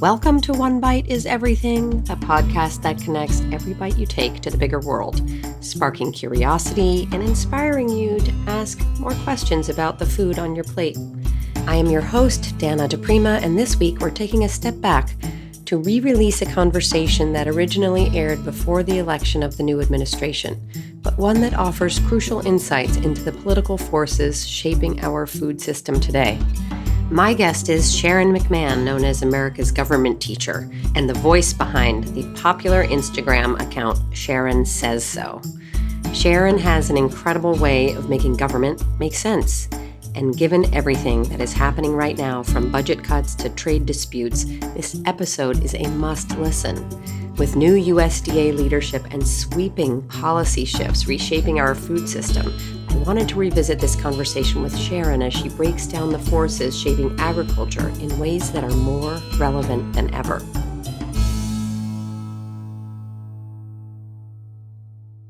Welcome to One Bite is Everything, a podcast that connects every bite you take to the bigger world, sparking curiosity and inspiring you to ask more questions about the food on your plate. I am your host, Dana DePrima, and this week we're taking a step back to re-release a conversation that originally aired before the election of the new administration, but one that offers crucial insights into the political forces shaping our food system today. My guest is Sharon McMahon, known as America's government teacher, and the voice behind the popular Instagram account Sharon Says So. Sharon has an incredible way of making government make sense. And given everything that is happening right now, from budget cuts to trade disputes, this episode is a must listen. With new USDA leadership and sweeping policy shifts reshaping our food system, I wanted to revisit this conversation with Sharon as she breaks down the forces shaping agriculture in ways that are more relevant than ever.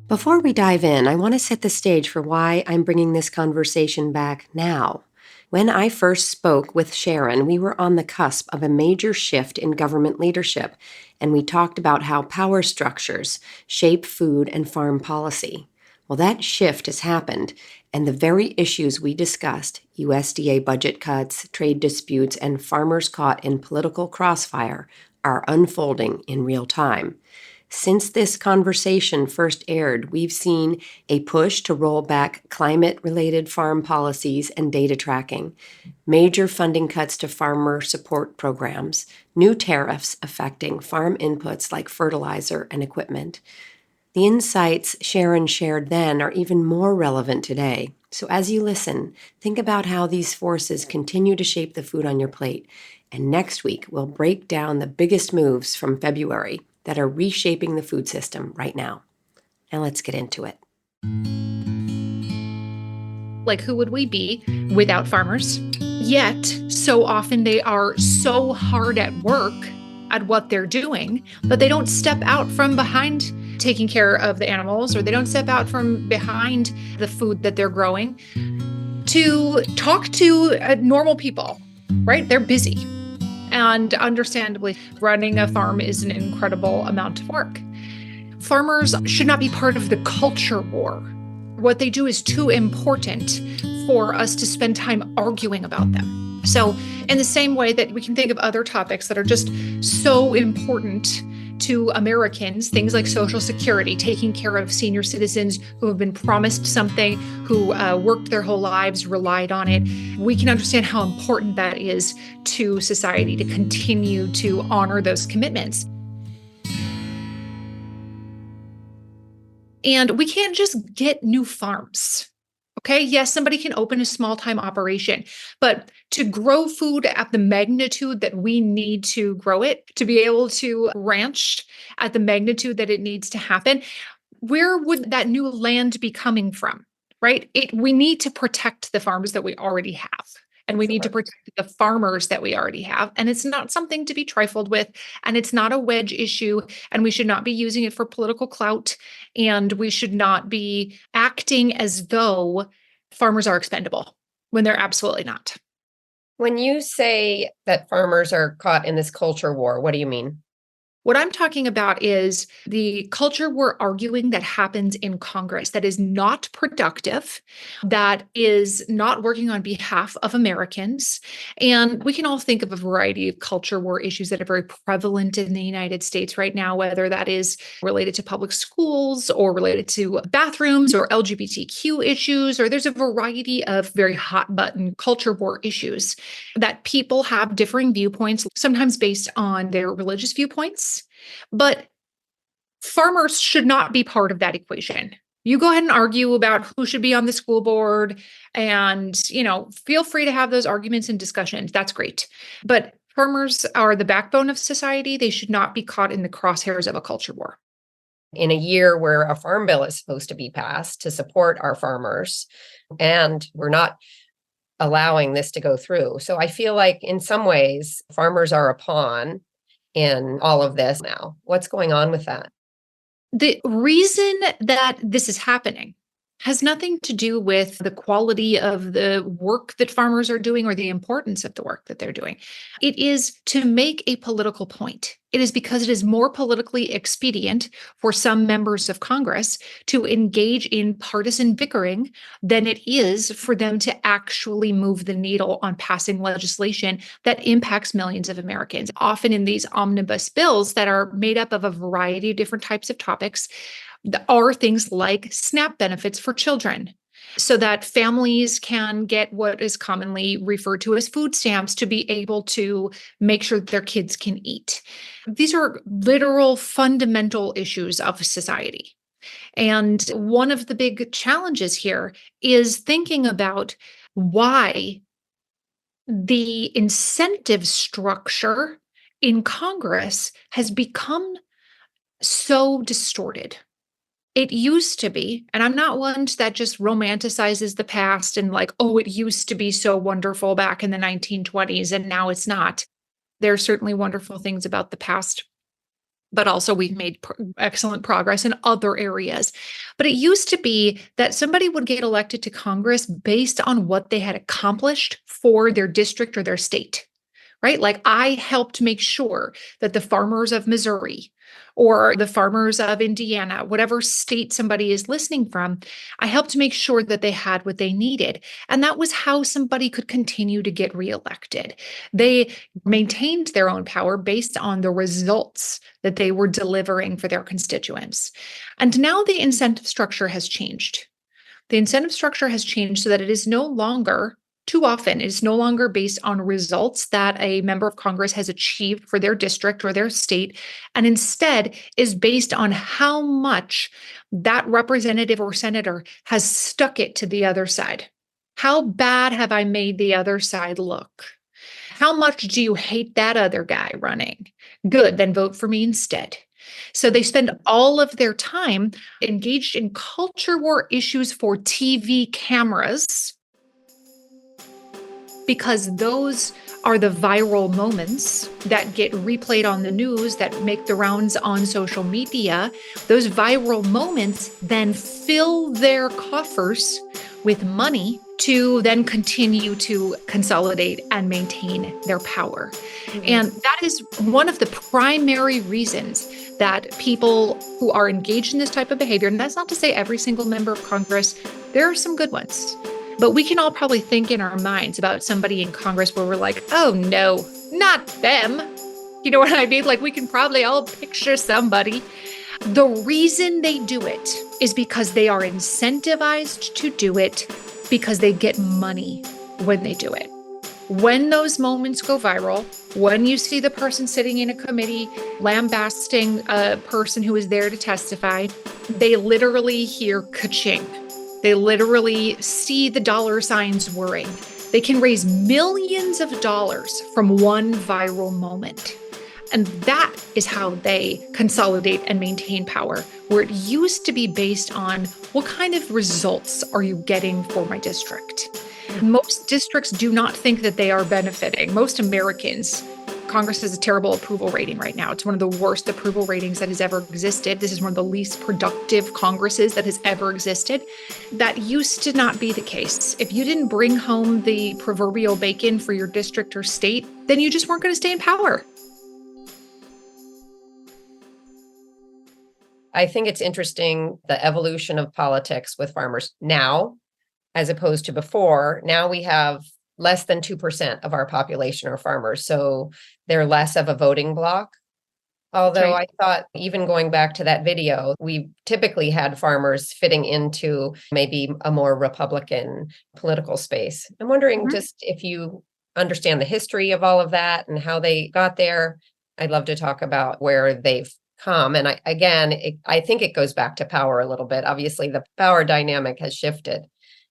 Before we dive in, I want to set the stage for why I'm bringing this conversation back now. When I first spoke with Sharon, we were on the cusp of a major shift in government leadership, and we talked about how power structures shape food and farm policy. Well, that shift has happened, and the very issues we discussed, USDA budget cuts, trade disputes, and farmers caught in political crossfire, are unfolding in real time. Since this conversation first aired, we've seen a push to roll back climate-related farm policies and data tracking, major funding cuts to farmer support programs, new tariffs affecting farm inputs like fertilizer and equipment. The insights Sharon shared then are even more relevant today. So as you listen, think about how these forces continue to shape the food on your plate. And next week, we'll break down the biggest moves from February that are reshaping the food system right now. Now let's get into it. Like, who would we be without farmers? Yet, so often they are so hard at work at what they're doing, but they don't step out from behind taking care of the animals, or they don't step out from behind the food that they're growing to talk to normal people, right? They're busy. And understandably, running a farm is an incredible amount of work. Farmers should not be part of the culture war. What they do is too important for us to spend time arguing about them. So in the same way that we can think of other topics that are just so important to Americans, things like Social Security, taking care of senior citizens who have been promised something, who worked their whole lives, relied on it. We can understand how important that is to society to continue to honor those commitments. And we can't just get new farms. Okay, yes, somebody can open a small-time operation, but to grow food at the magnitude that we need to grow it, to be able to ranch at the magnitude that it needs to happen, where would that new land be coming from, right? We need to protect the farms that we already have, and we need to protect the farmers that we already have, and it's not something to be trifled with, and it's not a wedge issue, and we should not be using it for political clout, and we should not be acting as though farmers are expendable when they're absolutely not. When you say that farmers are caught in this culture war, what do you mean? What I'm talking about is the culture war arguing that happens in Congress that is not productive, that is not working on behalf of Americans. And we can all think of a variety of culture war issues that are very prevalent in the United States right now, whether that is related to public schools or related to bathrooms or LGBTQ issues, or there's a variety of very hot button culture war issues that people have differing viewpoints, sometimes based on their religious viewpoints. But farmers should not be part of that equation. You go ahead and argue about who should be on the school board and, feel free to have those arguments and discussions. That's great. But farmers are the backbone of society. They should not be caught in the crosshairs of a culture war. In a year where a farm bill is supposed to be passed to support our farmers, and we're not allowing this to go through. So I feel like in some ways, farmers are a pawn in all of this now. What's going on with that? The reason that this is happening has nothing to do with the quality of the work that farmers are doing or the importance of the work that they're doing. It is to make a political point. It is because it is more politically expedient for some members of Congress to engage in partisan bickering than it is for them to actually move the needle on passing legislation that impacts millions of Americans. Often in these omnibus bills that are made up of a variety of different types of topics, are things like SNAP benefits for children, so that families can get what is commonly referred to as food stamps to be able to make sure that their kids can eat. These are literal fundamental issues of society. And one of the big challenges here is thinking about why the incentive structure in Congress has become so distorted. It used to be, and I'm not one that just romanticizes the past and like, oh, it used to be so wonderful back in the 1920s and now it's not. There are certainly wonderful things about the past, but also we've made excellent progress in other areas. But it used to be that somebody would get elected to Congress based on what they had accomplished for their district or their state, right? Like I helped make sure that the farmers of Missouri or the farmers of Indiana, whatever state somebody is listening from, I helped make sure that they had what they needed. And that was how somebody could continue to get reelected. They maintained their own power based on the results that they were delivering for their constituents. And now the incentive structure has changed. The incentive structure has changed so that it is no longer too often, it is no longer based on results that a member of Congress has achieved for their district or their state, and instead is based on how much that representative or senator has stuck it to the other side. How bad have I made the other side look? How much do you hate that other guy running? Good, then vote for me instead. So they spend all of their time engaged in culture war issues for TV cameras, because those are the viral moments that get replayed on the news, that make the rounds on social media. Those viral moments then fill their coffers with money to then continue to consolidate and maintain their power. And that is one of the primary reasons that people who are engaged in this type of behavior, and that's not to say every single member of Congress, there are some good ones. But we can all probably think in our minds about somebody in Congress where we're like, oh no, not them. You know what I mean? Like we can probably all picture somebody. The reason they do it is because they are incentivized to do it because they get money when they do it. When those moments go viral, when you see the person sitting in a committee lambasting a person who is there to testify, they literally hear ka-ching. They literally see the dollar signs whirring. They can raise millions of dollars from one viral moment. And that is how they consolidate and maintain power, where it used to be based on what kind of results are you getting for my district? Most districts do not think that they are benefiting. Most Americans, Congress has a terrible approval rating right now. It's one of the worst approval ratings that has ever existed. This is one of the least productive Congresses that has ever existed. That used to not be the case. If you didn't bring home the proverbial bacon for your district or state, then you just weren't going to stay in power. I think it's interesting, the evolution of politics with farmers now, as opposed to before. Now we have less than 2% of our population are farmers. So they're less of a voting bloc. Although Right. I thought, even going back to that video, we typically had farmers fitting into maybe a more Republican political space. I'm wondering Mhm. just if you understand the history of all of that and how they got there. I'd love to talk about where they've come. And I think it goes back to power a little bit. Obviously, the power dynamic has shifted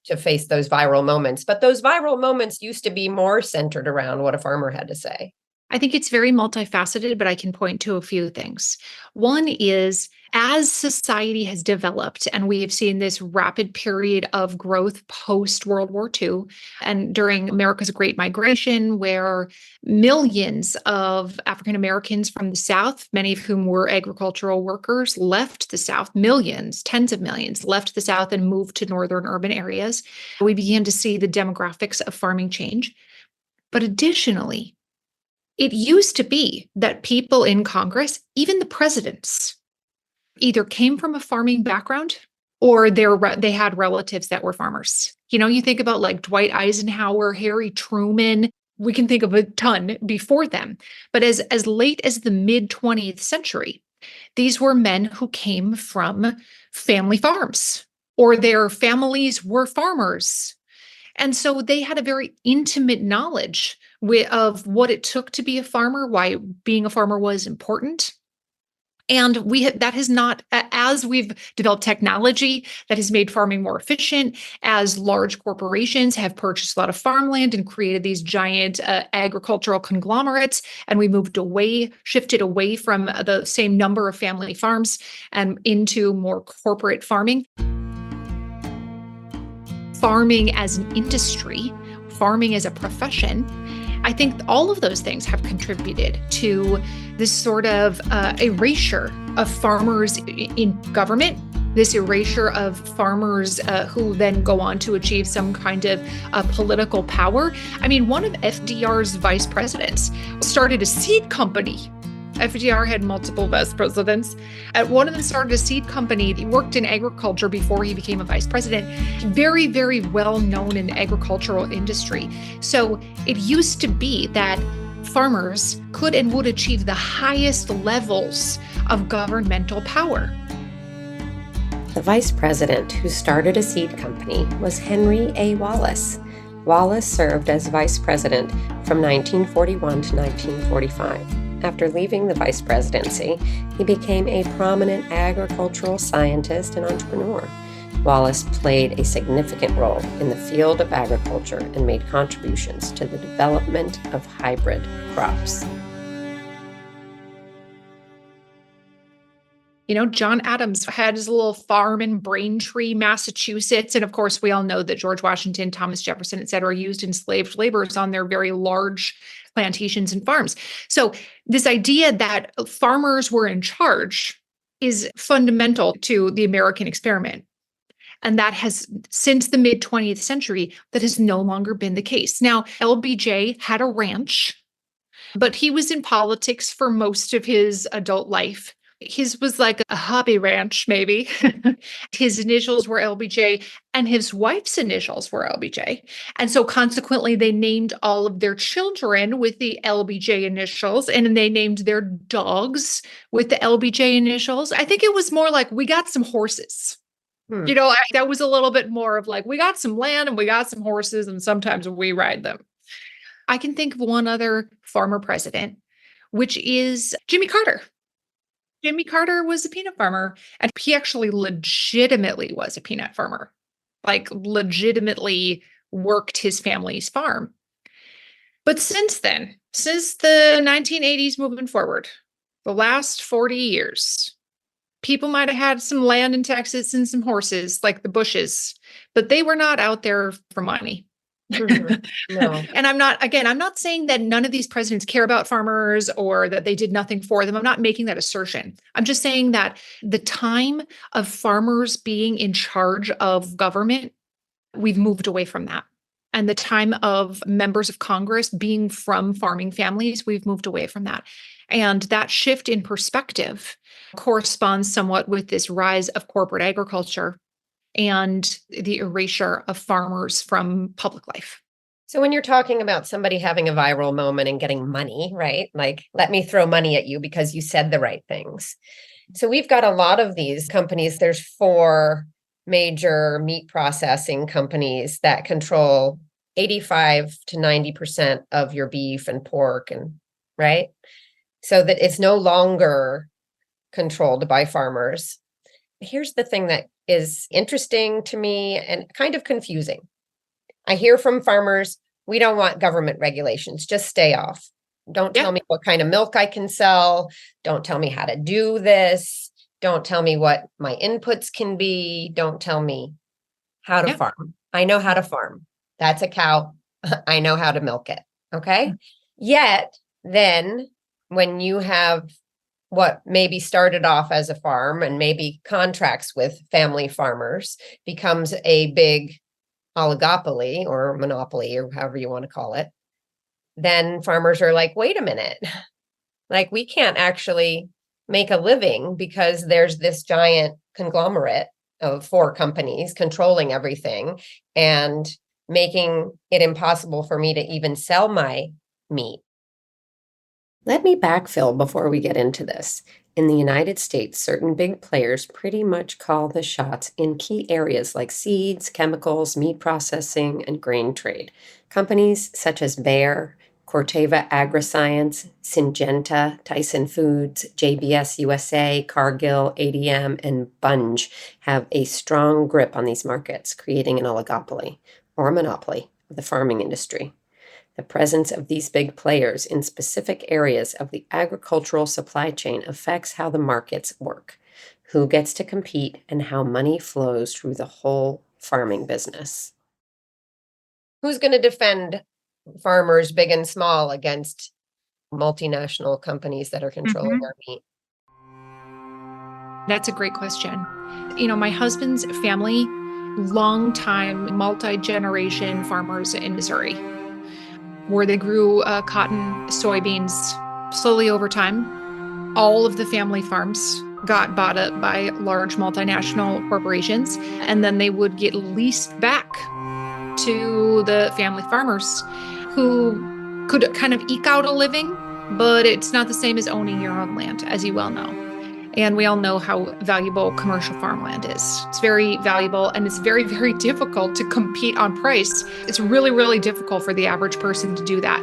to face those viral moments, but those viral moments used to be more centered around what a farmer had to say. I think it's very multifaceted, but I can point to a few things. One is as society has developed, and we have seen this rapid period of growth post World War II and during America's Great Migration, where millions of African Americans from the South, many of whom were agricultural workers, left the South, millions, tens of millions left the South and moved to northern urban areas. We began to see the demographics of farming change. But additionally, it used to be that people in Congress, even the presidents, either came from a farming background or they had relatives that were farmers. You think about like Dwight Eisenhower, Harry Truman. We can think of a ton before them. But as late as the mid 20th century, these were men who came from family farms or their families were farmers. And so they had a very intimate knowledge of what it took to be a farmer, why being a farmer was important. And that has not, as we've developed technology that has made farming more efficient, as large corporations have purchased a lot of farmland and created these giant agricultural conglomerates, and we shifted away from the same number of family farms and into more corporate farming. Farming as an industry, farming as a profession, I think all of those things have contributed to this sort of erasure of farmers in government, this erasure of farmers who then go on to achieve some kind of political power. I mean, one of FDR's vice presidents started a seed company. FDR had multiple vice presidents. One of them started a seed company. He worked in agriculture before he became a vice president. Very, very well known in the agricultural industry. So it used to be that farmers could and would achieve the highest levels of governmental power. The vice president who started a seed company was Henry A. Wallace. Wallace served as vice president from 1941 to 1945. After leaving the vice presidency, he became a prominent agricultural scientist and entrepreneur. Wallace played a significant role in the field of agriculture and made contributions to the development of hybrid crops. John Adams had his little farm in Braintree, Massachusetts. And of course, we all know that George Washington, Thomas Jefferson, et cetera, used enslaved laborers on their very large plantations and farms. So this idea that farmers were in charge is fundamental to the American experiment. And that has, since the mid 20th century, that has no longer been the case. Now, LBJ had a ranch, but he was in politics for most of his adult life. His was like a hobby ranch, maybe. His initials were LBJ and his wife's initials were LBJ. And so consequently, they named all of their children with the LBJ initials and they named their dogs with the LBJ initials. I think it was more like, we got some horses. That was a little bit more of like, we got some land and we got some horses and sometimes we ride them. I can think of one other farmer president, which is Jimmy Carter. Jimmy Carter was a peanut farmer, and he actually legitimately was a peanut farmer, like legitimately worked his family's farm. But since then, since the 1980s moving forward, the last 40 years, people might have had some land in Texas and some horses like the Bushes, but they were not out there for money. Mm-hmm. No. And I'm not saying that none of these presidents care about farmers or that they did nothing for them. I'm not making that assertion. I'm just saying that the time of farmers being in charge of government, we've moved away from that. And the time of members of Congress being from farming families, we've moved away from that. And that shift in perspective corresponds somewhat with this rise of corporate agriculture and the erasure of farmers from public life. So when you're talking about somebody having a viral moment and getting money, right? Like, let me throw money at you because you said the right things. So we've got a lot of these companies. There's 4 major meat processing companies that control 85 to 90% of your beef and pork, and right? So that it's no longer controlled by farmers. Here's the thing that is interesting to me and kind of confusing. I hear from farmers, we don't want government regulations, just stay off. Don't Yeah. tell me what kind of milk I can sell. Don't tell me how to do this. Don't tell me what my inputs can be. Don't tell me how to Yeah. farm. I know how to farm. That's a cow. I know how to milk it. Okay. Yet then when you have what maybe started off as a farm and maybe contracts with family farmers becomes a big oligopoly or monopoly or however you want to call it, then farmers are like, wait a minute, like we can't actually make a living because there's this giant conglomerate of four companies controlling everything and making it impossible for me to even sell my meat. Let me backfill before we get into this. In the United States, certain big players pretty much call the shots in key areas like seeds, chemicals, meat processing, and grain trade. Companies such as Bayer, Corteva Agriscience, Syngenta, Tyson Foods, JBS USA, Cargill, ADM, and Bunge have a strong grip on these markets, creating an oligopoly or a monopoly of the farming industry. The presence of these big players in specific areas of the agricultural supply chain affects how the markets work, who gets to compete, and how money flows through the whole farming business. Who's going to defend farmers, big and small, against multinational companies that are controlling Mhm. our meat? That's a great question. My husband's family, longtime multi-generation farmers in Missouri, where they grew cotton, soybeans slowly over time. All of the family farms got bought up by large multinational corporations, and then they would get leased back to the family farmers who could kind of eke out a living, but it's not the same as owning your own land, as you well know. And we all know how valuable commercial farmland is. It's very valuable and it's very, very difficult to compete on price. It's really, really difficult for the average person to do that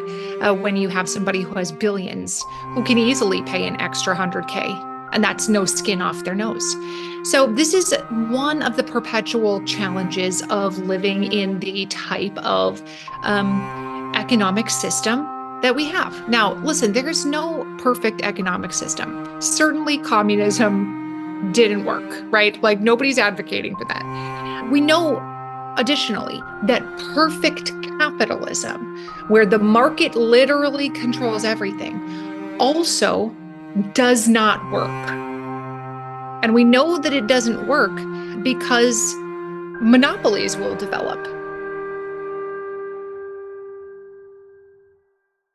when you have somebody who has billions who can easily pay an extra 100K. And that's no skin off their nose. So, this is one of the perpetual challenges of living in the type of economic system that we have. Now, listen, there is no perfect economic system. Certainly, communism didn't work, right? Like, nobody's advocating for that. We know, additionally, that perfect capitalism, where the market literally controls everything, also does not work. And we know that it doesn't work because monopolies will develop.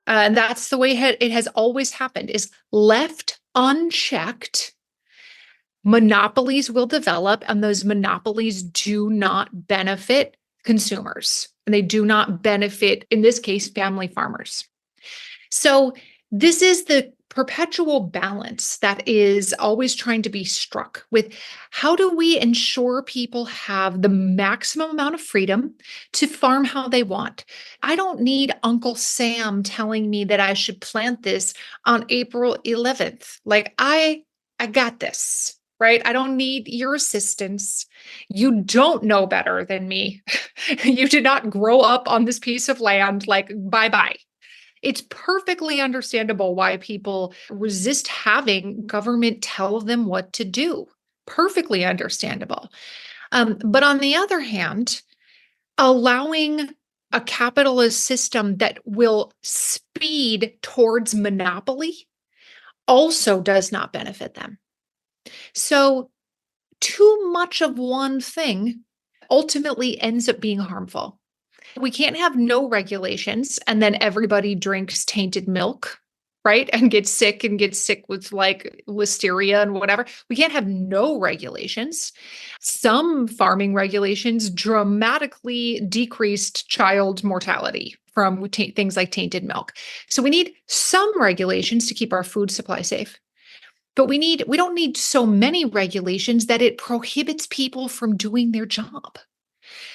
And that's the way it has always happened, is left unchecked, monopolies will develop, and those monopolies do not benefit consumers. And they do not benefit, in this case, family farmers. So this is the perpetual balance that is always trying to be struck with: how do we ensure people have the maximum amount of freedom to farm how they want? I don't need Uncle Sam telling me that I should plant this on April 11th. Like I got this. Right? I don't need your assistance. You don't know better than me. You did not grow up on this piece of land. Like, bye bye. It's perfectly understandable why people resist having government tell them what to do. Perfectly understandable. But on the other hand, allowing a capitalist system that will speed towards monopoly also does not benefit them. So, too much of one thing ultimately ends up being harmful. We can't have no regulations and then everybody drinks tainted milk, right? And gets sick with like listeria and whatever. We can't have no regulations. Some farming regulations dramatically decreased child mortality from things like tainted milk. So we need some regulations to keep our food supply safe. But we don't need so many regulations that it prohibits people from doing their job.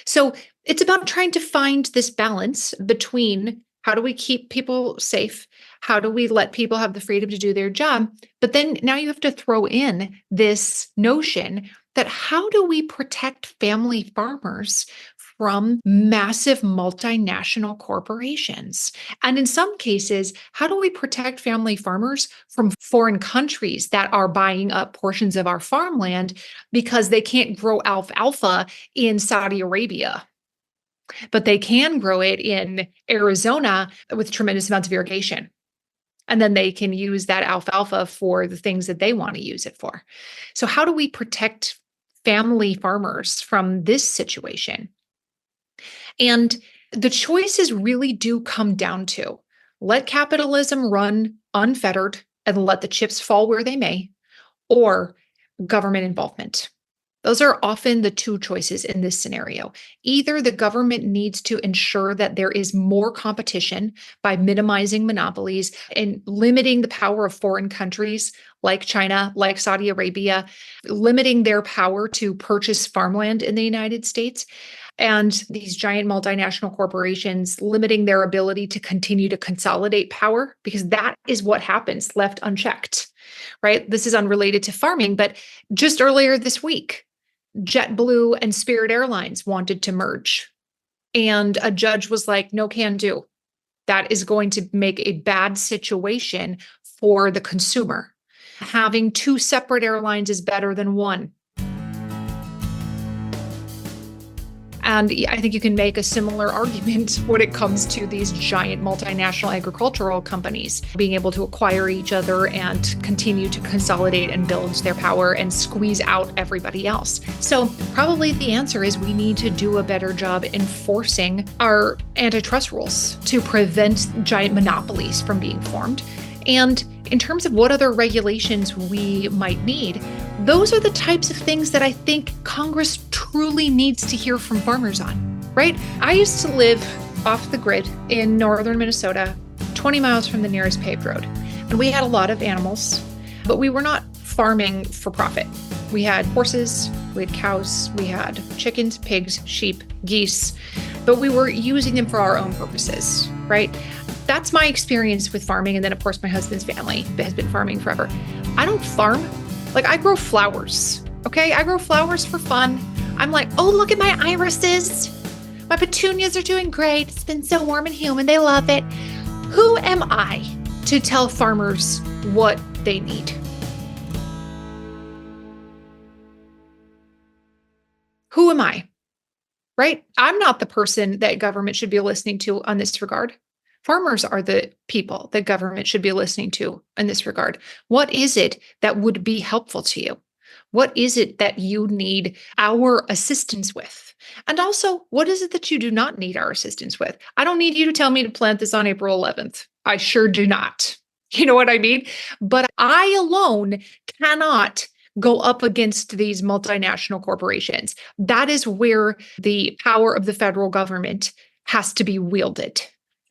So it's about trying to find this balance between how do we keep people safe? How do we let people have the freedom to do their job? But then now you have to throw in this notion that how do we protect family farmers from massive multinational corporations? And in some cases, how do we protect family farmers from foreign countries that are buying up portions of our farmland because they can't grow alfalfa in Saudi Arabia, but they can grow it in Arizona with tremendous amounts of irrigation? And then they can use that alfalfa for the things that they want to use it for. So, how do we protect family farmers from this situation? And the choices really do come down to let capitalism run unfettered and let the chips fall where they may, or government involvement. Those are often the two choices in this scenario. Either the government needs to ensure that there is more competition by minimizing monopolies and limiting the power of foreign countries like China, like Saudi Arabia, limiting their power to purchase farmland in the United States, and these giant multinational corporations limiting their ability to continue to consolidate power, because that is what happens left unchecked, right? This is unrelated to farming, but just earlier this week, JetBlue and Spirit Airlines wanted to merge. And a judge was like, no can do. That is going to make a bad situation for the consumer. Having two separate airlines is better than one. And I think you can make a similar argument when it comes to these giant multinational agricultural companies being able to acquire each other and continue to consolidate and build their power and squeeze out everybody else. So probably the answer is we need to do a better job enforcing our antitrust rules to prevent giant monopolies from being formed. And in terms of what other regulations we might need, those are the types of things that I think Congress truly needs to hear from farmers on, right? I used to live off the grid in northern Minnesota, 20 miles from the nearest paved road. And we had a lot of animals, but we were not farming for profit. We had horses, we had cows, we had chickens, pigs, sheep, geese, but we were using them for our own purposes, right? That's my experience with farming. And then, of course, my husband's family has been farming forever. I don't farm. Like, I grow flowers, okay? I grow flowers for fun. I'm like, oh, look at my irises. My petunias are doing great. It's been so warm and humid. They love it. Who am I to tell farmers what they need? Who am I, right? I'm not the person that government should be listening to on this regard. Farmers are the people that government should be listening to in this regard. What is it that would be helpful to you? What is it that you need our assistance with? And also, what is it that you do not need our assistance with? I don't need you to tell me to plant this on April 11th. I sure do not. You know what I mean? But I alone cannot go up against these multinational corporations. That is where the power of the federal government has to be wielded.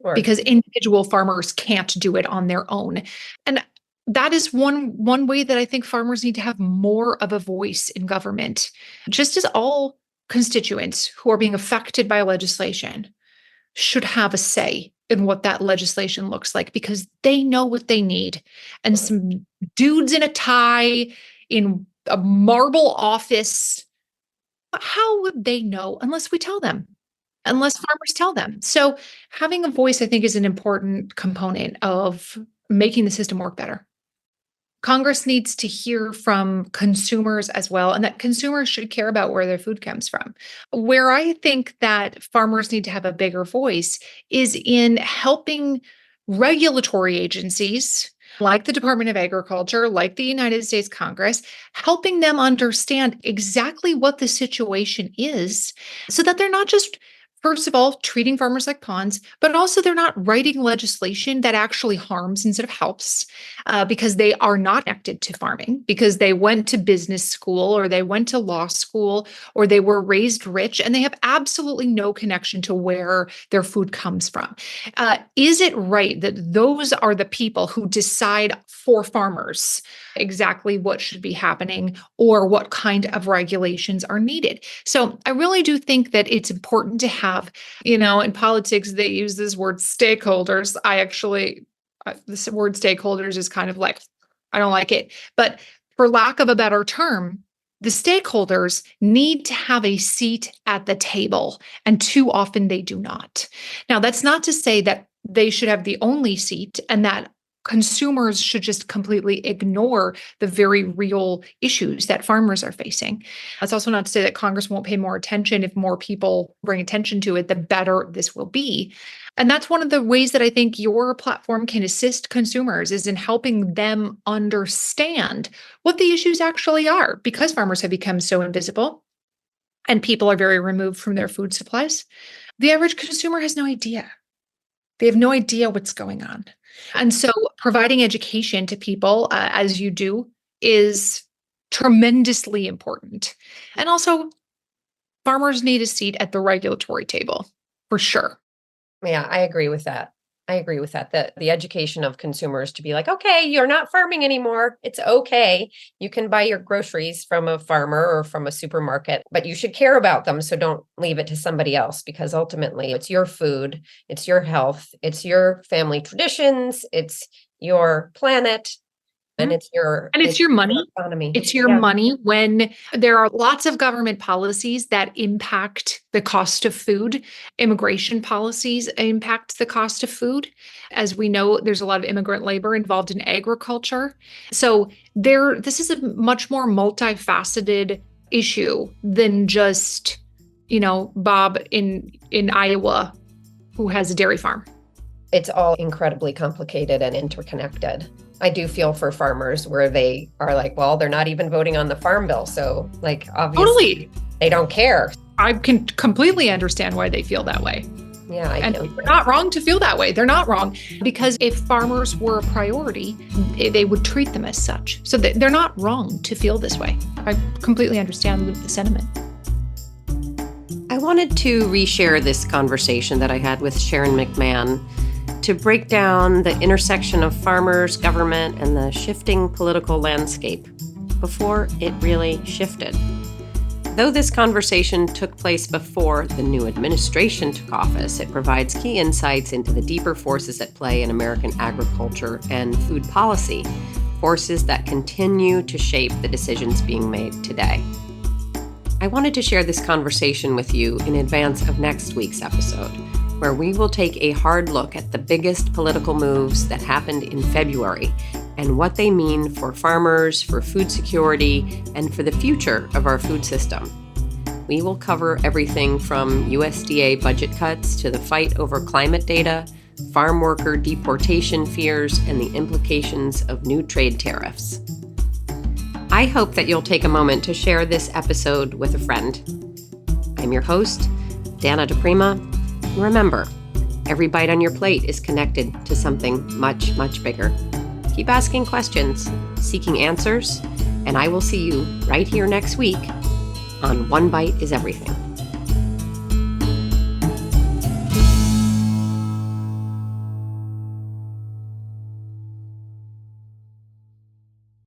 Sure. Because individual farmers can't do it on their own. And that is one way that I think farmers need to have more of a voice in government, just as all constituents who are being affected by legislation should have a say in what that legislation looks like, because they know what they need. And some dudes in a tie in a marble office, how would they know unless we tell them? Unless farmers tell them. So having a voice, I think, is an important component of making the system work better. Congress needs to hear from consumers as well, and that consumers should care about where their food comes from. Where I think that farmers need to have a bigger voice is in helping regulatory agencies like the Department of Agriculture, like the United States Congress, helping them understand exactly what the situation is so that they're not just, first of all, treating farmers like pawns, but also they're not writing legislation that actually harms instead of helps, because they are not connected to farming, because they went to business school or they went to law school or they were raised rich and they have absolutely no connection to where their food comes from. Is it right that those are the people who decide for farmers exactly what should be happening or what kind of regulations are needed? So I really do think that it's important to have, in politics, they use this word stakeholders. This word stakeholders is kind of like, I don't like it. But for lack of a better term, The stakeholders need to have a seat at the table, and too often they do not. Now, that's not to say that they should have the only seat and that consumers should just completely ignore the very real issues that farmers are facing. That's also not to say that Congress won't pay more attention. If more people bring attention to it, the better this will be. And that's one of the ways that I think your platform can assist consumers is in helping them understand what the issues actually are because farmers have become so invisible and people are very removed from their food supplies. The average consumer has no idea. They have no idea what's going on. And so providing education to people, as you do, is tremendously important. And also, farmers need a seat at the regulatory table, for sure. Yeah, I agree with that. I agree with that. The education of consumers to be like, okay, you're not farming anymore. It's okay. You can buy your groceries from a farmer or from a supermarket, but you should care about them. So don't leave it to somebody else because ultimately it's your food, it's your health, it's your family traditions, it's your planet. And it's your money. Economy. It's your money when there are lots of government policies that impact the cost of food. Immigration policies impact the cost of food. As we know, there's a lot of immigrant labor involved in agriculture. So this is a much more multifaceted issue than just, Bob in Iowa who has a dairy farm. It's all incredibly complicated and interconnected. I do feel for farmers where they are like, well, they're not even voting on the farm bill. So obviously they don't care. I can completely understand why they feel that way. Yeah. And they're not wrong to feel that way. They're not wrong because if farmers were a priority, they would treat them as such. So they're not wrong to feel this way. I completely understand the sentiment. I wanted to reshare this conversation that I had with Sharon McMahon to break down the intersection of farmers, government, and the shifting political landscape before it really shifted. Though this conversation took place before the new administration took office, it provides key insights into the deeper forces at play in American agriculture and food policy, forces that continue to shape the decisions being made today. I wanted to share this conversation with you in advance of next week's episode, where we will take a hard look at the biggest political moves that happened in February and what they mean for farmers, for food security, and for the future of our food system. We will cover everything from USDA budget cuts to the fight over climate data, farm worker deportation fears, and the implications of new trade tariffs. I hope that you'll take a moment to share this episode with a friend. I'm your host, Dana DePrima. Remember, every bite on your plate is connected to something much, much bigger. Keep asking questions, seeking answers, and I will see you right here next week on One Bite is Everything.